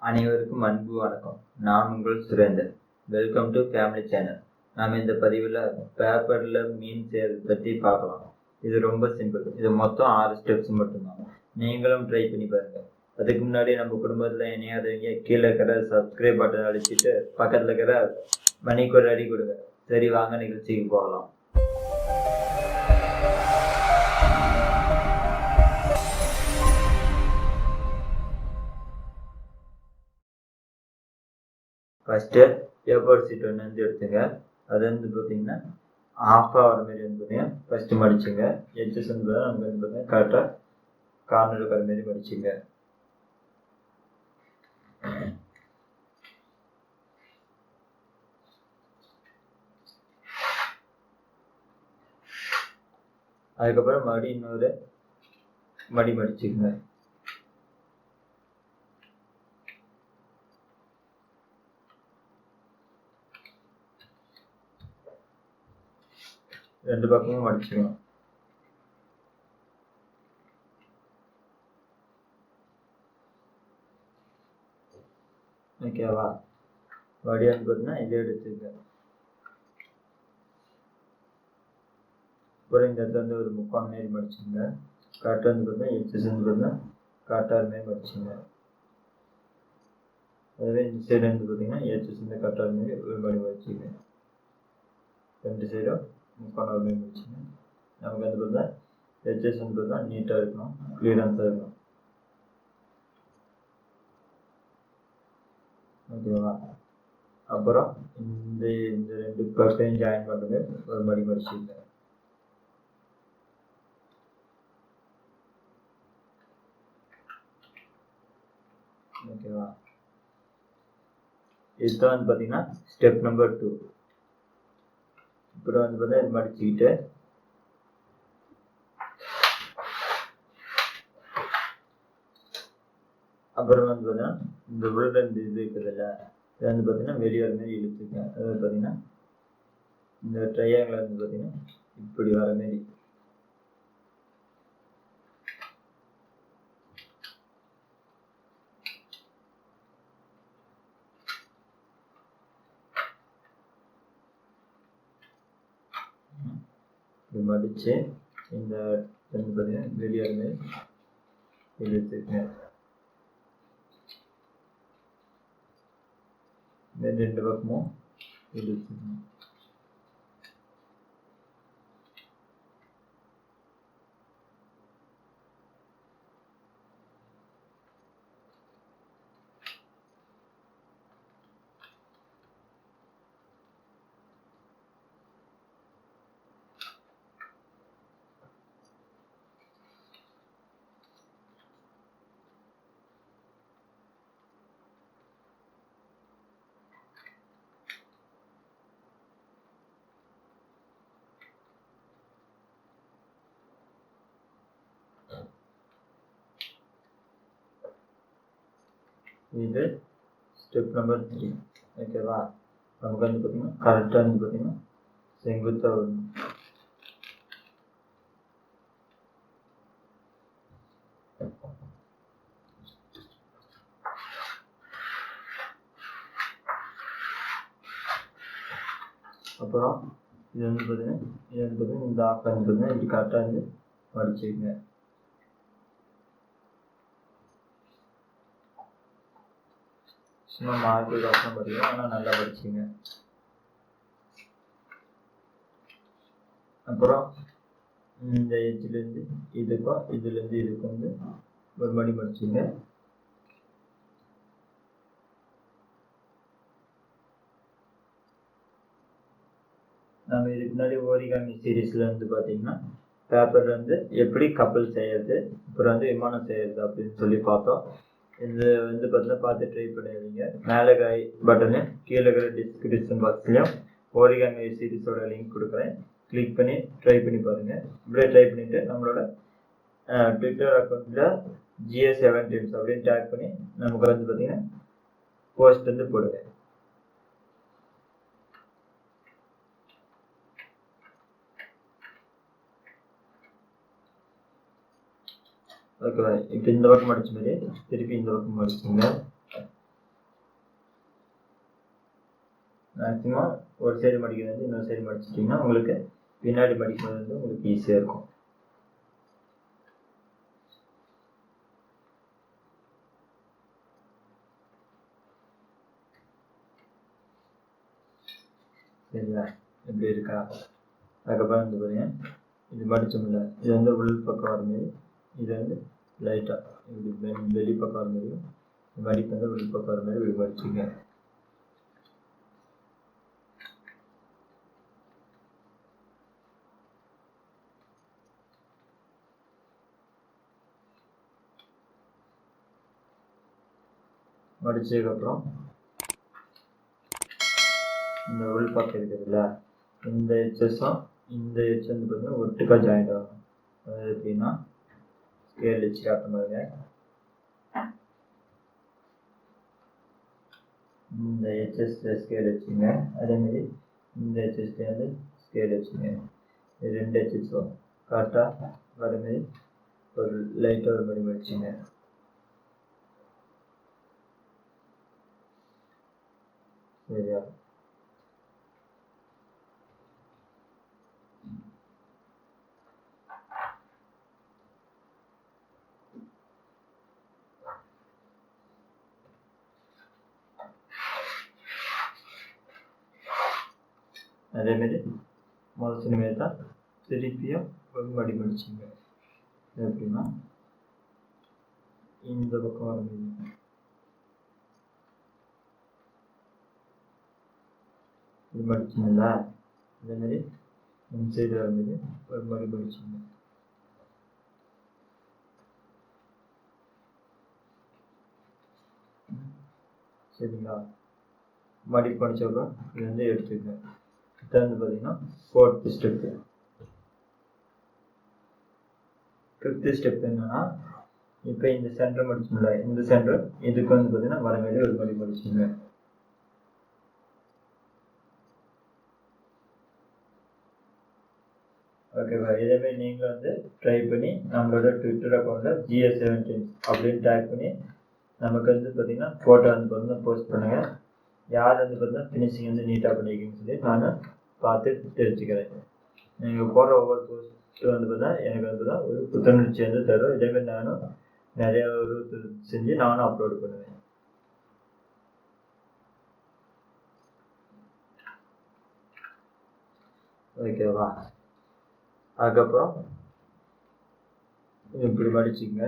அனைவருக்கும் அன்பு வணக்கம். நான் உங்கள் Surender. Welcome to family channel. நாம் இந்த பதிவில் பேப்பரில் மீன் செய்யறதை பற்றி பார்க்கலாம். இது ரொம்ப சிம்பிள். இது மொத்தம் 6 ஸ்டெப்ஸ் மட்டும்தான். நீங்களும் ட்ரை பண்ணி பாருங்கள். அதுக்கு முன்னாடி நம்ம குடும்பத்தில் இணையாதவங்க கீழே இருக்கிற சப்ஸ்கிரைப் பட்டன் அடிச்சுட்டு பக்கத்தில் இருக்கிற மணிக்கு ஒரு அடி கொடுங்க. சரி, வாங்க நிகழ்ச்சிக்கு போகலாம். ஃபஸ்ட்டு A4 ஷீட் ஒன்று வந்து எடுத்துங்க. அது வந்து பார்த்தீங்கன்னா ஆஃபாக வர மாதிரி வந்து பார்த்தீங்கன்னா ஃபஸ்ட்டு மடிச்சுங்க. எட்ஜஸ் வந்து நமக்கு வந்து பார்த்தீங்கன்னா கரெக்டாக கார்னர் இருக்கிற மாதிரி மடிச்சுங்க. அதுக்கப்புறம் மறுபடியும் இன்னொரு மடிச்சுங்க. ரெண்டு பக்கமும் மடிச்சுக்கணும். ஓகேவா? மறுபடியும் பார்த்தீங்கன்னா இதை எடுத்துக்க. அப்புறம் இந்த இடத்துல வந்து ஒரு முக்கால் மாரி மடிச்சுங்க. கரெக்டாக வந்து பார்த்தீங்கன்னா எட்ஜஸ் வந்து பார்த்தீங்கன்னா கரெக்டாக மாரி மடிச்சுங்க. அதுவே இந்த சைடு வந்து பார்த்தீங்கன்னா எட்ஜஸ் வந்து கரெக்டாக மாரி ஒரு மடிச்சுங்க. ரெண்டு சைடும் முக்கால் மாரி மடிச்சுங்க. நமக்கு வந்து பார்த்தா எட்ஜஸ் வந்து பார்த்தா நீட்டாக இருக்கணும், கிளியரன்ஸாக இருக்கணும். ஓகேவா? அப்புறம் இந்த ரெண்டு பக்கையும் ஜாயின் பண்ணுங்க, ஒரு மடிச்சுங்க. ஓகேவா? இதுதான் வந்து பார்த்தீங்கன்னா ஸ்டெப் நம்பர் 2. அப்புறம் வந்து பார்த்தா இது மடிச்சுக்கிட்டு அப்புறம் வந்து பார்த்தீங்கன்னா இந்த உள்ள இந்த இது இருக்குதுல்ல, இது வந்து பார்த்தீங்கன்னா வெளியே வர மாதிரி இழுத்துக்கேன். அதாவது பார்த்தீங்கன்னா இந்த ட்ரையாங்கில் வந்து பார்த்தீங்கன்னா இப்படி வர மாதிரி. இது மடித்து இந்த வந்து பார்த்தீங்கன்னா வெளியே வர மாதிரி இழுத்துக்கேன். இந்த ரெண்டு பக்கமும் இழுத்துக்கணும். இது ஸ்டெப் நம்பர் 3. ஓகேவா? நமக்கு வந்து பார்த்தீங்கன்னா கரெக்டாக வந்து பார்த்தீங்கன்னா செங்குத்தாக வரணும். அப்புறம் இது வந்து பார்த்தீங்கன்னா இந்த ஆஃப் வந்து பார்த்தீங்கன்னா இப்படி கரெக்டாக வந்து மடிச்சுக்கங்க. சும்மா மார்க்கு கஷ்டம் படிக்கணும், ஆனால் நல்லா படிச்சுங்க. அப்புறம் இந்த எட்ஜ்லேருந்து இதுக்கும் இதுலேருந்து இதுக்கும் வந்து ஒரு மடிச்சுங்க. நம்ம இதுக்கு முன்னாடி ஓரிகாமி சீரீஸில் வந்து பார்த்தீங்கன்னா பேப்பரில் வந்து எப்படி கப்பல் செய்யறது, அப்புறம் வந்து விமானம் செய்யறது அப்படின்னு சொல்லி பார்த்தோம். இது வந்து பார்த்தீங்கன்னா பார்த்து ட்ரை பண்ணிடுவீங்க. மேலே பட்டனு கீழே இருக்கிற டிஸ்கிரிப்ஷன் பாக்ஸ்லையும் ஓரிகாமி சீரீஸோட லிங்க் கொடுக்குறேன். கிளிக் பண்ணி ட்ரை பண்ணி பாருங்கள். இப்படியே ட்ரை பண்ணிவிட்டு நம்மளோட ட்விட்டர் அக்கௌண்ட்டில் GA7 Tips அப்படின்னு டேக் பண்ணி நமக்கு வந்து பார்த்தீங்கன்னா போஸ்ட் வந்து போடுங்க. ஓகேவா? இப்போ இந்த பக்கம் மடிச்ச மாதிரி திருப்பி இந்த பக்கம் மடிச்சுங்க. மேக்ஸிமம் ஒரு சைடு மடிக்கிறது வந்து இன்னொரு சைடு மடிச்சிட்டிங்கன்னா உங்களுக்கு பின்னாடி மடிக்கிறது வந்து உங்களுக்கு ஈஸியாக இருக்கும். சரிங்களா? எப்படி இருக்கா? அதுக்கப்புறம் வந்து பார்த்தீங்கன்னா இது மடிச்சோம்ல, இது வந்து உள் பக்கம் வர மாரி, இது வந்து லைட்டாக இப்படி வெளி பக்கம் வர மாதிரியும் மடிப்பு வந்து உள் பக்கம் வர மாதிரி இப்படி மடிச்சுங்க. மடிச்சதுக்கப்புறம் இந்த உள் பக்கம் இருக்குதுல்ல, இந்த எச்சஸும் இந்த எச் வந்து பார்த்தீங்கன்னா ஒட்டுக்கா ஜாயிண்ட் ஆகும். அதாவது எப்படின்னா ஸ்கேல் வச்சு காட்ட பாருங்க. இந்த ஹெச்எஸ்ல ஸ்கேல் வச்சுங்க, அதேமாரி இந்த ஹெச்எஸ்ல வந்து ஸ்கேல் வச்சுங்க. இது 2 ஹெச்எஸும் கரெக்டாக வர மாதிரி ஒரு லைட்டாக ஒரு மணி மடிச்சுங்க. சரியா? அதேமாரி முதல் சினிமே தான் திருப்பியும் ஒரு மடி மடிச்சுங்க. எப்படின்னா இந்த பக்கம் வர மாதிரி இது மடிச்சிங்களா, அதேமாரி இந்த சைடு வர மாதிரி ஒரு மடி மடிச்சுங்க. சரிங்களா? மடி படித்தப்பறம் இது வந்து எடுத்துக்கங்க. இது வந்து பார்த்தீங்கன்னா 4th ஸ்டெப்பு. 5th ஸ்டெப் என்னன்னா, இப்போ இந்த சென்டர் மடிச்சோம்ல, இந்த சென்டர் இதுக்கு வந்து பார்த்தீங்கன்னா வர மாதிரி ஒரு மடி மடிச்சுங்க. ஓகேவா? இதேமாரி நீங்களும் வந்து ட்ரை பண்ணி நம்மளோட ட்விட்டர் அக்கௌண்ட்டில் GS17 அப்படின்னு டேக் பண்ணி நமக்கு வந்து பார்த்தீங்கன்னா ஃபோட்டோ வந்து பார்த்தீங்கன்னா போஸ்ட் பண்ணுங்கள். யார் வந்து பார்த்தீங்கன்னா ஃபினிஷிங் வந்து நீட்டாக பண்ணியிருக்கீங்கன்னு சொல்லி நான் பார்த்து தெரிஞ்சுக்கிறேன். நீங்கள் போடுற ஒவ்வொரு போஸ்ட் வந்து பார்த்தா எனக்கு வந்து தான் ஒரு புத்துணர்ச்சி வந்து தரும். இதேமாரி நானும் நிறையா செஞ்சு நானும் அப்லோடு பண்ணுவேன். ஓகேவா? அதுக்கப்புறம் இப்படி மடிச்சுங்க.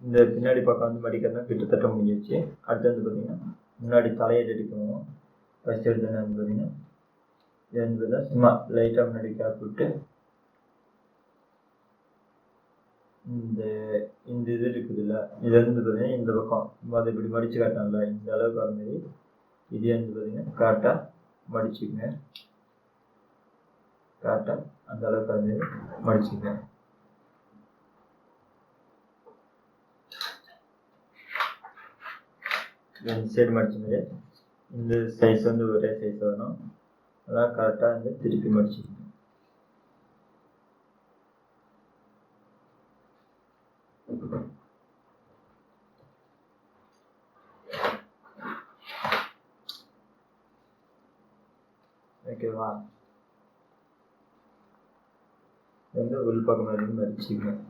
இந்த பின்னாடி பக்கம் வந்து மடிக்கிறதுனா கிட்டத்தட்ட முடிஞ்சிச்சு. அடுத்து வந்து பார்த்தீங்கன்னா முன்னாடி தலையை ரெடி பண்ணுவோம். ஃபஸ்ட் எடுத்து வந்து பார்த்தீங்கன்னா இது வந்து பார்த்தா சும்மா லைட்டாக முன்னாடி கேப் விட்டு இந்த இது இருக்குதுல்ல, இது வந்து பார்த்தீங்கன்னா இந்த பக்கம் அதை இப்படி மடித்து காட்டணும்ல, இந்த அளவுக்கு வர மாதிரி இதே வந்து பார்த்தீங்கன்னா கரெக்டாக மடிச்சுங்க. கரெக்டாக அந்த அளவுக்கு வர மாதிரி மடிச்சுங்க. இந்த சைடு மடிச்சுங்க. இந்த சைஸ் வந்து ஒரே சைஸ் வரணும். அதான் கரெக்டாக வந்து திருப்பி மடிச்சுக்கணும். ஓகேவா? வந்து உள் பக்கம் வரைக்கும் மடிச்சுக்கணும்.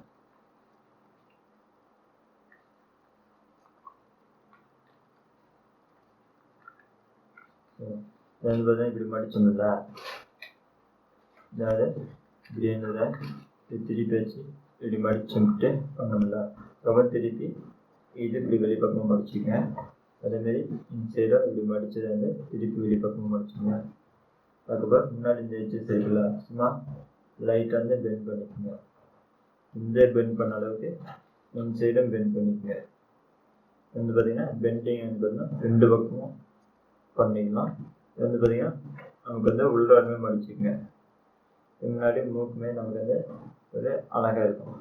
வந்து பார்த்தீங்கன்னா இப்படி மடிச்சோம்ல, அதாவது இப்படி இருந்ததை திருப்பி வச்சு இப்படி மடிச்சுட்டு பண்ணோம்ல, ரொம்ப திருப்பி இது இப்படி வெளிப்பக்கமாக மடிச்சுங்க. அதேமாரி இந்த சைடாக இப்படி மடித்ததை வந்து திருப்பி வெளிப்பக்கமாக மடிச்சுங்க. அதுக்கப்புறம் முன்னாடி இந்த எட்ஜஸ் இருக்குல்ல, சும்மா லைட்டாக வந்து பெண்ட் பண்ணிக்கோங்க. இந்த பெண்ட் பண்ண அளவுக்கு இந்த சைடும் பெண்ட் பண்ணிக்கோங்க. வந்து பார்த்தீங்கன்னா பெண்டிங் வந்து பார்த்தீங்கன்னா 2 பக்கமும் பண்ணிக்கலாம். இது வந்து பார்த்தீங்கன்னா நமக்கு வந்து உள்ளாருமே மடிச்சுக்கோங்க. முன்னாடி மூக்குமே நமக்கு வந்து ஒரு அழகாக இருக்கும்.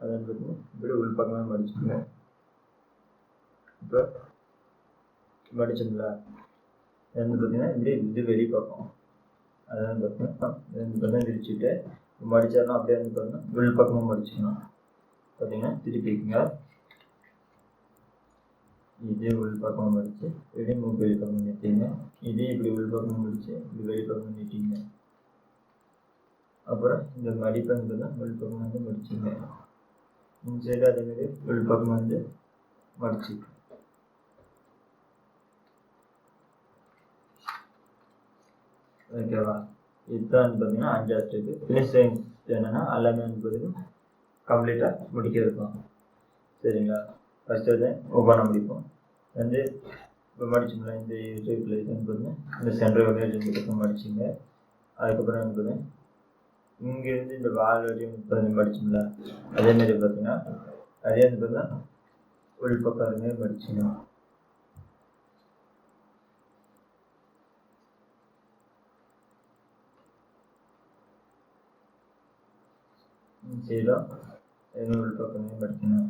அது வந்து பார்த்தீங்கன்னா இப்படி உள் பக்கமே மடிச்சுக்கோங்க. இப்போ மடிச்சோம்ல, இது வந்து பார்த்தீங்கன்னா இப்படி இது வெளி பக்கம், அதை வந்து பார்த்தீங்கன்னா இது வந்து பார்த்தீங்கன்னா விரிச்சுட்டு மடித்தாலும் அப்படியே வந்து பார்த்தீங்கன்னா உள் பக்கமாக மடிச்சுக்கணும். பார்த்தீங்கன்னா திருப்பிக்குங்க. இதே உள்பக்கம் மடித்து இப்படி மூக்கு வெளிப்பக்கம் நீட்டிங்க. இதே இப்படி உள்பக்கம் முடிச்சு இப்படி வெளிப்பக்கம் நீட்டிங்க. அப்புறம் இந்த மடிப்பை தான் உள்பக்கம் வந்து முடிச்சுங்க. இந்த சைடு அதேமாதிரி உள்பக்கம் வந்து மடிச்சு. ஓகேவா? இதுதான் வந்து பார்த்தீங்கன்னா 5ஆவது ஸ்டெப்பு. ஃபினிஷிங் என்னென்னா எல்லாமே வந்து பார்த்தீங்கன்னா கம்ப்ளீட்டாக முடிக்கிறதுக்கும். சரிங்களா? ஃபஸ்ட்டு வந்து ஒவ்வொன்றா முடிப்போம். வந்து இப்போ மடிச்சோம்ல இந்த ஷேப்பில் இது வந்து பார்த்தீங்கன்னா இந்த சென்டர் வகையில் 2 பக்கம் மடிச்சிங்க. அதுக்கப்புறம் வந்து பார்த்தீங்கன்னா இங்கேருந்து இந்த வால் வரையும் வந்து மடிச்சோம்ல அதேமாதிரி பார்த்தீங்கன்னா அதே வந்து பார்த்தீங்கன்னா உள்பக்கம் அதுமாதிரி மடிச்சிங்க. சைடும் உள்பக்கமே மடிக்கணும்.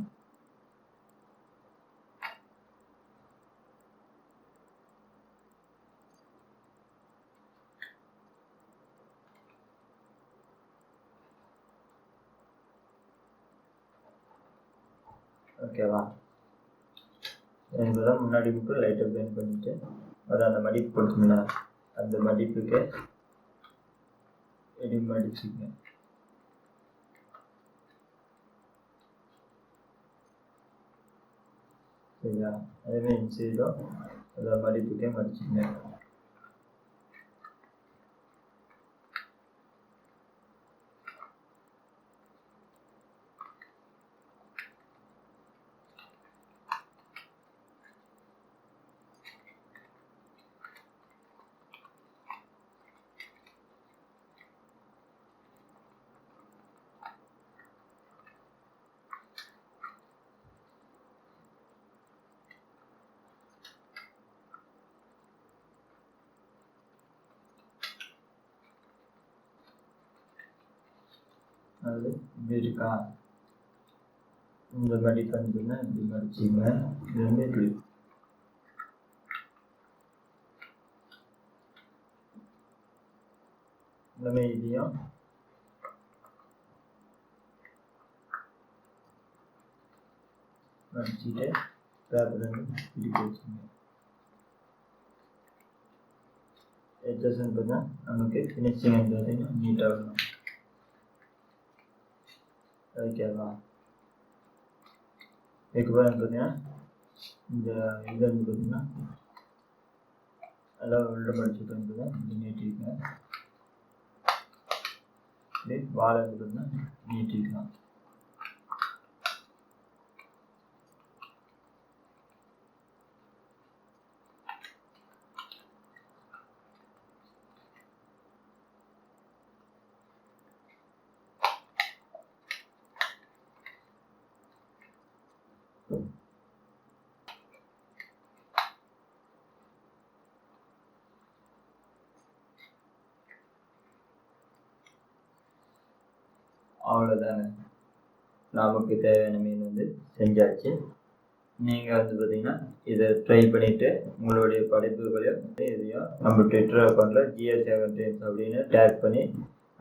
ஓகேவா? என்பதான் முன்னாடி புக்கு லைட்டாக பெயிண்ட் பண்ணிவிட்டு அதை அந்த மடிப்பு போட்டுங்களா அந்த மடிப்புக்கு இப்படி மடிச்சுங்க. சரியா? அதேமாதிரி இன்சைடும் அதை மடிப்புக்கே மடிச்சுங்க. அது இப்படி இருக்கா? இந்த மடிப்பு வந்துன்னா இப்படி மடிச்சிங்க. இது வந்து இப்படி எல்லாமே இதையும் மடிச்சுட்டு பேப்பர் வந்து பிடிக்க வச்சுங்க. எட்ஜஸ் பார்த்தா நமக்கு ஃபினிஷிங் வந்து பார்த்தீங்கன்னா நீட்டாக வரணும். ஓகேவா? இதுக்கப்புறம் பார்த்தீங்கன்னா இந்த இது வந்து பார்த்தீங்கன்னா நல்லா உள்ள மடிச்சுட்டு வந்து இப்படி நீட்டிருக்கேன். இப்படி வாழை வந்து பார்த்தீங்கன்னா நீட்டிருக்கலாம். அவ்வளோதாங்க, நமக்கு தேவையான மீன் வந்து செஞ்சாச்சு. நீங்கள் வந்து பார்த்தீங்கன்னா இதை ட்ரை பண்ணிவிட்டு உங்களுடைய படைப்புகளையும் இதையும் நம்ம ட்விட்டர் அக்கௌண்ட்டில் GS7 டைம்ஸ் அப்படின்னு டேக் பண்ணி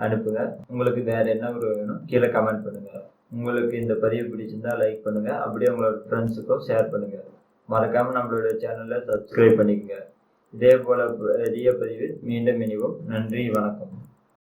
அனுப்புங்க. உங்களுக்கு வேறு என்ன ஒரு வேணும் கீழே கமெண்ட் பண்ணுங்கள். உங்களுக்கு இந்த பதிவு பிடிச்சிருந்தா லைக் பண்ணுங்கள். அப்படியே உங்களோட ஃப்ரெண்ட்ஸுக்கும் ஷேர் பண்ணுங்கள். மறக்காமல் நம்மளோட சேனலை சப்ஸ்கிரைப் பண்ணிக்கோங்க. இதே போல் பதிவில் மீண்டும் இணைவோம். நன்றி, வணக்கம்.